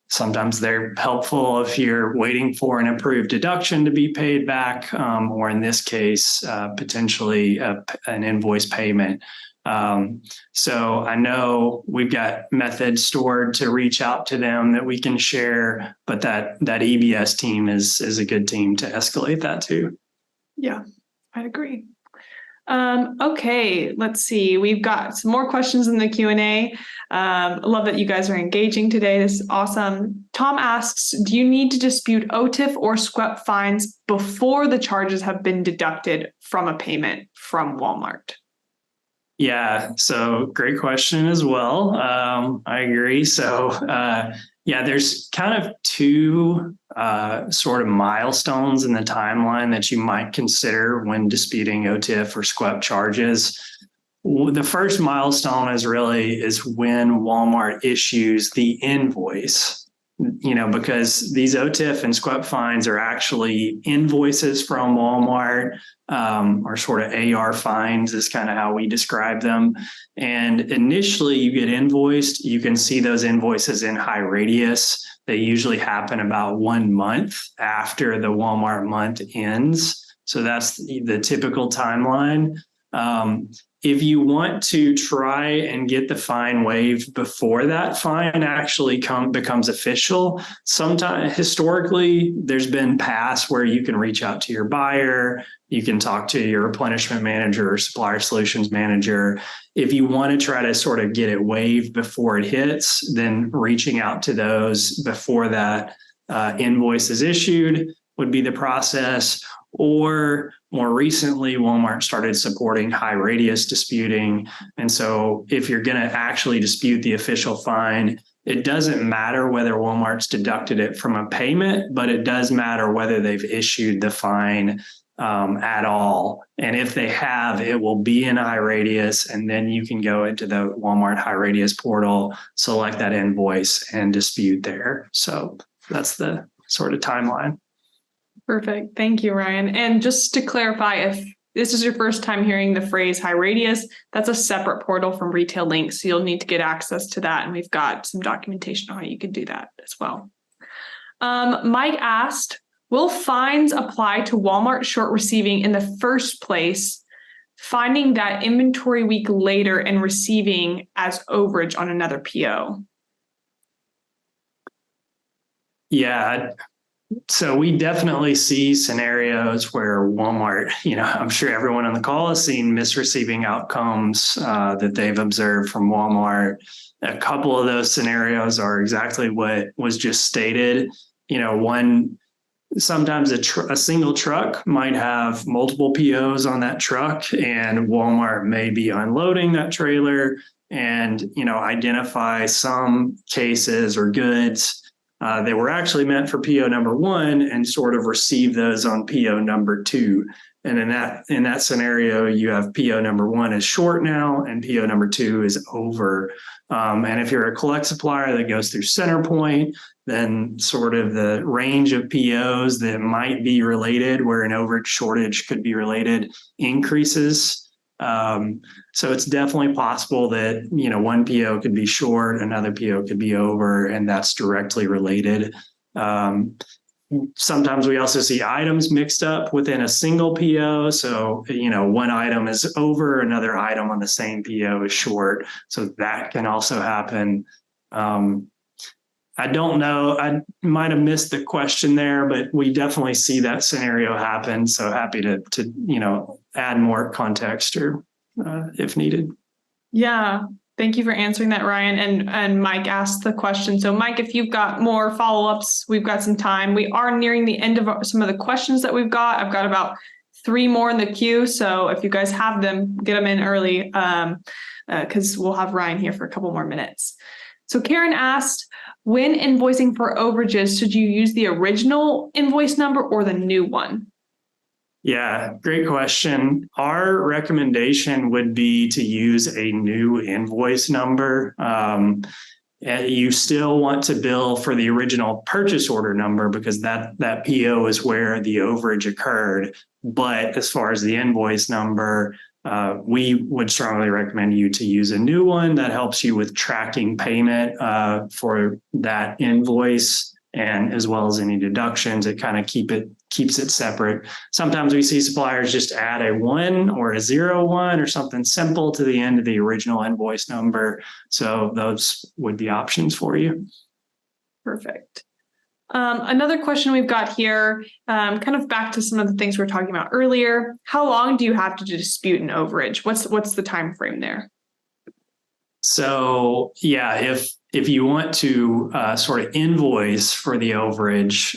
Sometimes they're helpful if you're waiting for an approved deduction to be paid back, or in this case, potentially an invoice payment. So I know we've got methods stored to reach out to them that we can share, but that EBS team is a good team to escalate that to. Yeah, I'd agree. Okay, let's see. We've got some more questions in the Q&A. I love that you guys are engaging today. This is awesome. Tom asks, do you need to dispute OTIF or SQEP fines before the charges have been deducted from a payment from Walmart? Yeah, so great question as well. I agree. So there's kind of 2 sort of milestones in the timeline that you might consider when disputing OTIF or SQEP charges. The first milestone is when Walmart issues the invoice. because these OTIF and SQEP fines are actually invoices from Walmart, or sort of AR fines is kind of how we describe them. And initially you get invoiced, you can see those invoices in high radius. They usually happen about 1 month after the Walmart month ends. So that's the typical timeline. If you want to try and get the fine waived before that fine actually becomes official, sometimes historically there's been past where you can reach out to your buyer, you can talk to your replenishment manager or supplier solutions manager. If you want to try to sort of get it waived before it hits, then reaching out to those before that invoice is issued would be the process. Or more recently, Walmart started supporting high radius disputing. And so if you're going to actually dispute the official fine, it doesn't matter whether Walmart's deducted it from a payment, but it does matter whether they've issued the fine at all. And if they have, it will be in high radius. And then you can go into the Walmart high radius portal, select that invoice and dispute there. So that's the sort of timeline. Perfect. Thank you, Ryan. And just to clarify, if this is your first time hearing the phrase high radius, that's a separate portal from Retail Link. So you'll need to get access to that. And we've got some documentation on how you can do that as well. Mike asked, will fines apply to Walmart short receiving in the first place, finding that inventory week later and receiving as overage on another PO? Yeah. So we definitely see scenarios where Walmart, I'm sure everyone on the call has seen misreceiving outcomes that they've observed from Walmart. A couple of those scenarios are exactly what was just stated. Sometimes a single truck might have multiple POs on that truck, and Walmart may be unloading that trailer and, identify some cases or goods they were actually meant for PO number 1 and sort of receive those on PO number 2. And in that scenario, you have PO number 1 is short now and PO number 2 is over. And if you're a collect supplier that goes through Centerpoint, then sort of the range of POs that might be related, where an overage shortage could be related, increases. So it's definitely possible that, one PO could be short, another PO could be over, and that's directly related. Sometimes we also see items mixed up within a single PO. So, one item is over, another item on the same PO is short. So that can also happen. I don't know. I might have missed the question there, but we definitely see that scenario happen. So happy to add more context or if needed. Yeah. Thank you for answering that, Ryan. And Mike asked the question. So Mike, if you've got more follow-ups, we've got some time. We are nearing the end of some of the questions that we've got. I've got about 3 more in the queue. So if you guys have them, get them in early because we'll have Ryan here for a couple more minutes. So Karen asked, when invoicing for overages, should you use the original invoice number or the new one? Yeah, great question. Our recommendation would be to use a new invoice number. You still want to bill for the original purchase order number because that PO is where the overage occurred. But as far as the invoice number, we would strongly recommend you to use a new one that helps you with tracking payment for that invoice, and as well as any deductions. It kind of keeps it separate. Sometimes we see suppliers just add a 1 or a 01 or something simple to the end of the original invoice number. So those would be options for you. Perfect. Another question we've got here, kind of back to some of the things we were talking about earlier. How long do you have to dispute an overage? What's the time frame there? So yeah, if you want to sort of invoice for the overage,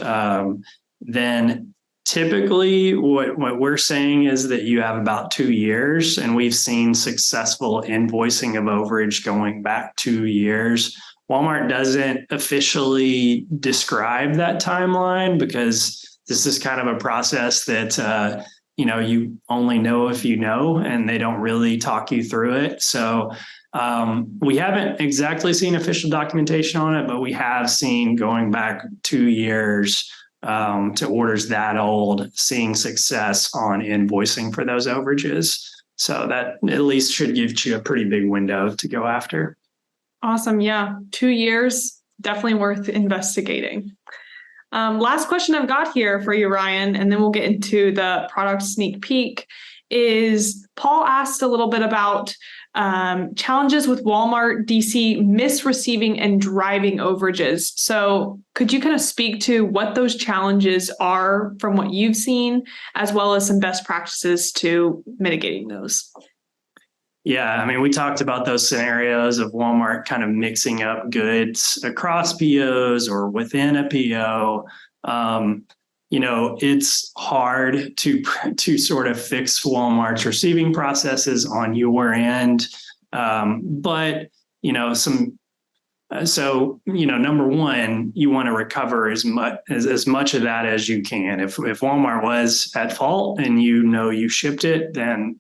then typically what we're saying is that you have about 2 years, and we've seen successful invoicing of overage going back 2 years. Walmart doesn't officially describe that timeline because this is kind of a process that, you only know if you know, and they don't really talk you through it. So We haven't exactly seen official documentation on it, but we have seen going back 2 years to orders that old, seeing success on invoicing for those overages. So that at least should give you a pretty big window to go after. Awesome. Yeah. 2 years, definitely worth investigating. Last question I've got here for you, Ryan, and then we'll get into the product sneak peek, is Paul asked a little bit about challenges with Walmart DC misreceiving and driving overages. So could you kind of speak to what those challenges are from what you've seen, as well as some best practices to mitigating those? Yeah, I mean, we talked about those scenarios of Walmart kind of mixing up goods across POs or within a PO. It's hard to sort of fix Walmart's receiving processes on your end. But number one, you want to recover as much of that as you can. If Walmart was at fault and you shipped it, then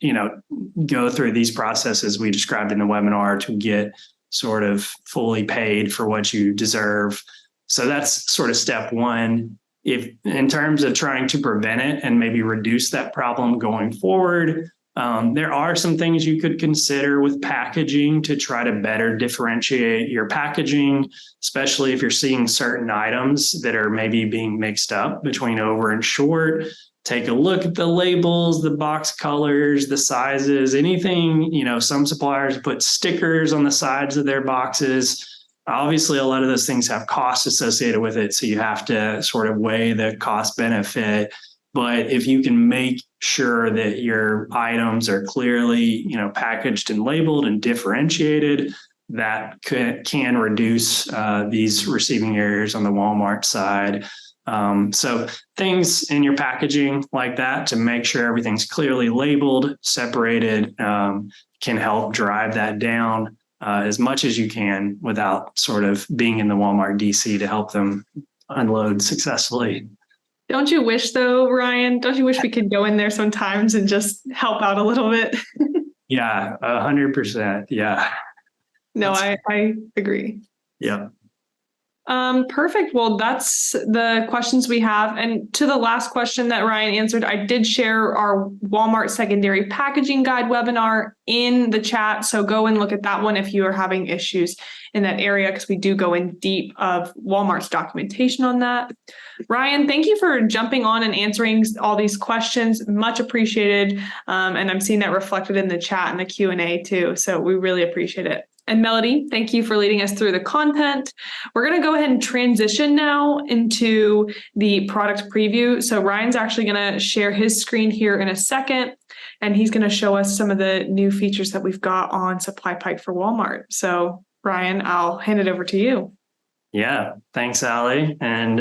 go through these processes we described in the webinar to get sort of fully paid for what you deserve. So that's sort of step one. If in terms of trying to prevent it and maybe reduce that problem going forward, there are some things you could consider with packaging to try to better differentiate your packaging, especially if you're seeing certain items that are maybe being mixed up between over and short. Take a look at the labels, the box colors, the sizes, anything. Some suppliers put stickers on the sides of their boxes. Obviously, a lot of those things have costs associated with it, so you have to sort of weigh the cost benefit. But if you can make sure that your items are clearly, packaged and labeled and differentiated, that can reduce these receiving errors on the Walmart side. So things in your packaging like that to make sure everything's clearly labeled, separated, can help drive that down as much as you can without sort of being in the Walmart DC to help them unload successfully. Don't you wish though, Ryan? Don't you wish we could go in there sometimes and just help out a little bit? Yeah, 100%. Yeah. No, I agree. Yeah. Perfect. Well, that's the questions we have. And to the last question that Ryan answered, I did share our Walmart secondary packaging guide webinar in the chat. So go and look at that one if you are having issues in that area, because we do go in deep of Walmart's documentation on that. Ryan, thank you for jumping on and answering all these questions. Much appreciated. And I'm seeing that reflected in the chat and the Q&A too. So we really appreciate it. And Melodie, thank you for leading us through the content. We're going to go ahead and transition now into the product preview. So Ryan's actually going to share his screen here in a second, and he's going to show us some of the new features that we've got on SupplyPike for Walmart. So Ryan, I'll hand it over to you. Yeah, thanks, Allie. And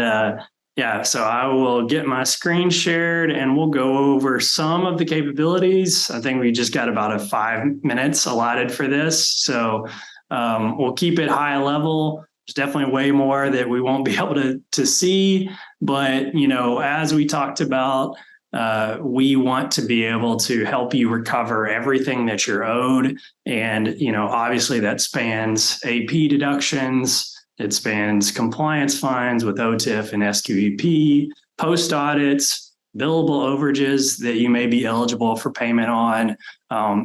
so I will get my screen shared and we'll go over some of the capabilities. I think we just got about 5 minutes allotted for this. So we'll keep it high level. There's definitely way more that we won't be able to see. But, as we talked about, we want to be able to help you recover everything that you're owed. And, obviously that spans AP deductions. It spans compliance fines with OTIF and SQEP, post audits, billable overages that you may be eligible for payment on.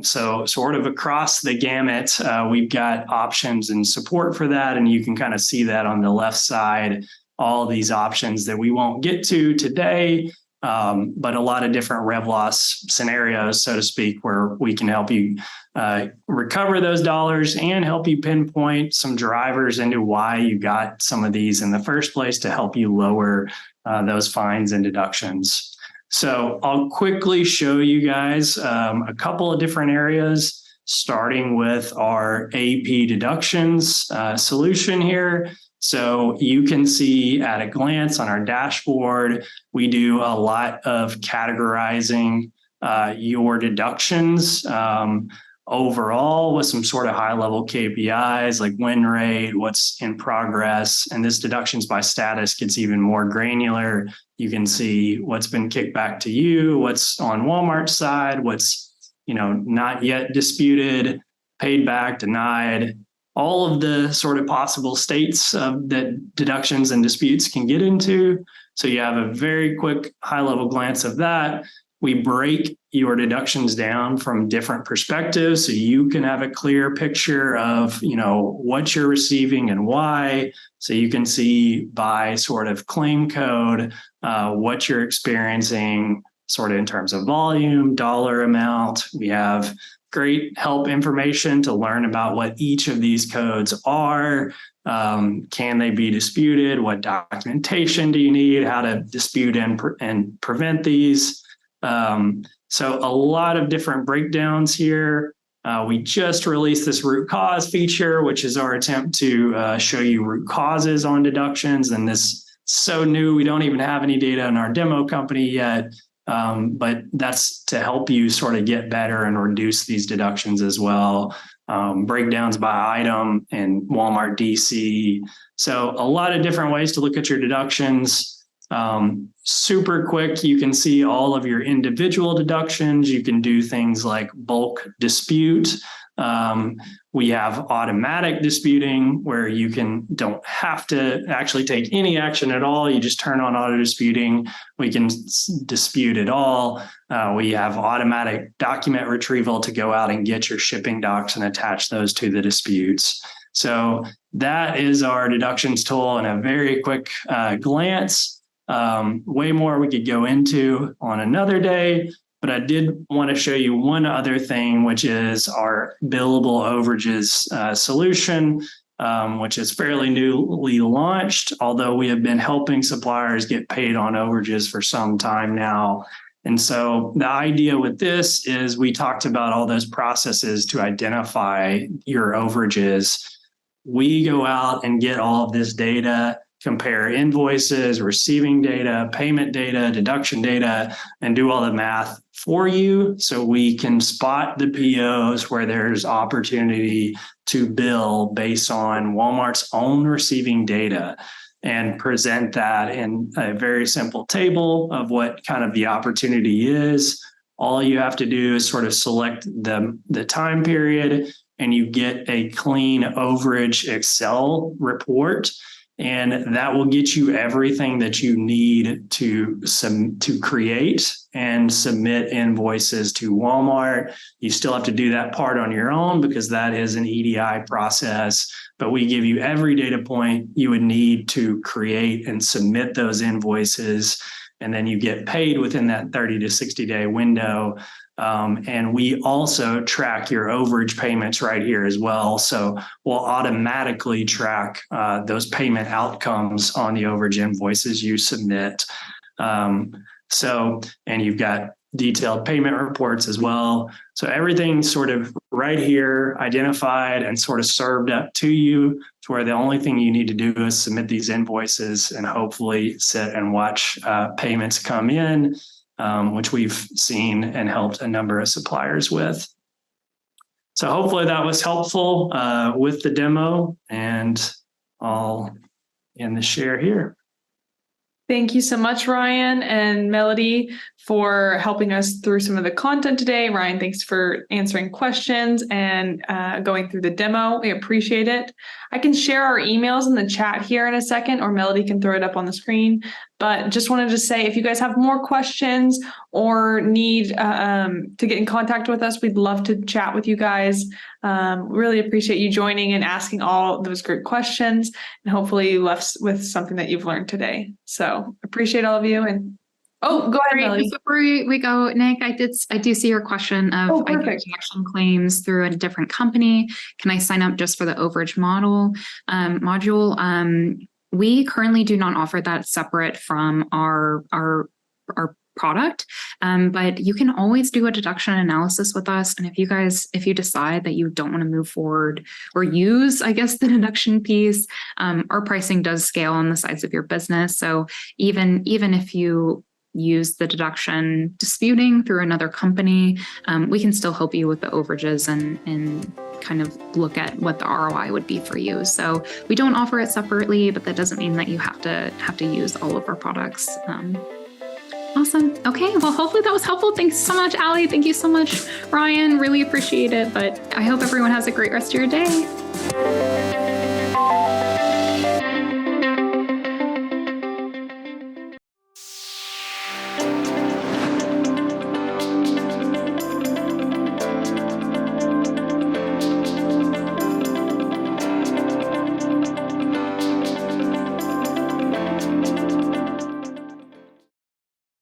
So sort of across the gamut, we've got options and support for that. And you can kind of see that on the left side, all these options that we won't get to today, but a lot of different rev loss scenarios, so to speak, where we can help you recover those dollars and help you pinpoint some drivers into why you got some of these in the first place to help you lower those fines and deductions. So I'll quickly show you guys a couple of different areas, starting with our AP deductions solution here. So you can see at a glance on our dashboard, we do a lot of categorizing your deductions overall with some sort of high level KPIs like win rate, what's in progress. And this deductions by status gets even more granular. You can see what's been kicked back to you, what's on Walmart's side, what's not yet disputed. paid back, denied, all of the sort of possible states that deductions and disputes can get into. So you have a very quick high-level glance of that. We break your deductions down from different perspectives so you can have a clear picture of, what you're receiving and why. So you can see by sort of claim code what you're experiencing sort of in terms of volume, dollar amount. We have great help information to learn about what each of these codes are. Can they be disputed? What documentation do you need? How to dispute and prevent these? So a lot of different breakdowns here. We just released this root cause feature, which is our attempt to show you root causes on deductions. And this is so new, we don't even have any data in our demo company yet. But that's to help you sort of get better and reduce these deductions as well. Breakdowns by item and Walmart DC. So a lot of different ways to look at your deductions. Super quick, you can see all of your individual deductions. You can do things like bulk dispute. We have automatic disputing where you don't have to actually take any action at all. You just turn on auto disputing. We can dispute it all. We have automatic document retrieval to go out and get your shipping docs and attach those to the disputes. So that is our deductions tool in a very quick glance. Way more we could go into on another day, but I did want to show you one other thing, which is our billable overages solution, which is fairly newly launched, although we have been helping suppliers get paid on overages for some time now. And so the idea with this is we talked about all those processes to identify your overages. We go out and get all of this data, compare invoices, receiving data, payment data, deduction data, and do all the math for you so we can spot the POs where there's opportunity to bill based on Walmart's own receiving data and present that in a very simple table of what kind of the opportunity is. All you have to do is sort of select the time period and you get a clean overage Excel report. And that will get you everything that you need to create and submit invoices to Walmart. You still have to do that part on your own because that is an EDI process, but we give you every data point you would need to create and submit those invoices. And then you get paid within that 30 to 60 day window. And we also track your overage payments right here as well. So we'll automatically track those payment outcomes on the overage invoices you submit. And you've got detailed payment reports as well. So everything's sort of right here, identified and sort of served up to you to where the only thing you need to do is submit these invoices and hopefully sit and watch payments come in. Which we've seen and helped a number of suppliers with. So hopefully that was helpful with the demo, and I'll end the share here. Thank you so much, Ryan and Melodie, for helping us through some of the content today. Ryan, thanks for answering questions and going through the demo. We appreciate it. I can share our emails in the chat here in a second, or Melodie can throw it up on the screen. But just wanted to say, if you guys have more questions or need to get in contact with us, we'd love to chat with you guys. Really appreciate you joining and asking all those great questions, and hopefully you left with something that you've learned today. So appreciate all of you. And go ahead, Melodie. Before we go, Nick, I do see your question of I get deduction claims through a different company. Can I sign up just for the overage module? We currently do not offer that separate from our product, but you can always do a deduction analysis with us. And if you decide that you don't want to move forward or use, I guess, the deduction piece, our pricing does scale on the size of your business. So even if you use the deduction disputing through another company, we can still help you with the overages and kind of look at what the ROI would be for you. So we don't offer it separately, but that doesn't mean that you have to use all of our products. Awesome. Okay. Well, hopefully that was helpful. Thanks so much, Allie. Thank you so much, Ryan. Really appreciate it. But I hope everyone has a great rest of your day.